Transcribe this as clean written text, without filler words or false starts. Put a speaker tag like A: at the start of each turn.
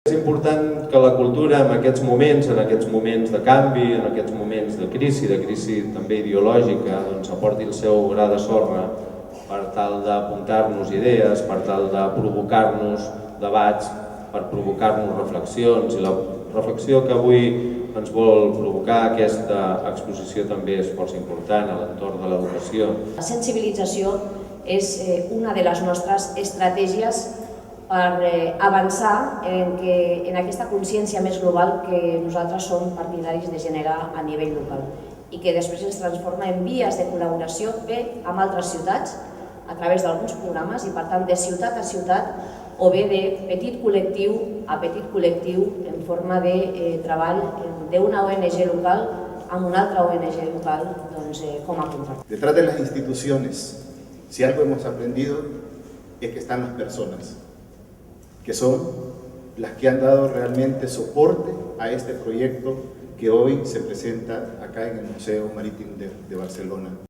A: És important que la cultura en aquests moments de canvi, en aquests moments de crisi també ideològica, doncs aporti el seu gra de sorra per tal d'apuntar-nos idees, per tal de provocar-nos debats, per provocar-nos reflexions, i la reflexió que avui ens vol provocar aquesta exposició també és força important a l'entorn de l'educació.
B: La sensibilització és una de les nostres estratègies per avançar en aquesta consciència més global que nosaltres som partidaris de generar a nivell local i que després es transforma en vies de col·laboració bé amb altres ciutats a través d'alguns programes i per tant de ciutat a ciutat o bé de petit col·lectiu a petit col·lectiu en forma de treball d'una ONG local amb una altra ONG local com a contracte.
C: Detrás de las instituciones, si algo hemos aprendido es que están las personas, que son las que han dado realmente soporte a este proyecto que hoy se presenta acá en el Museo Marítimo de Barcelona.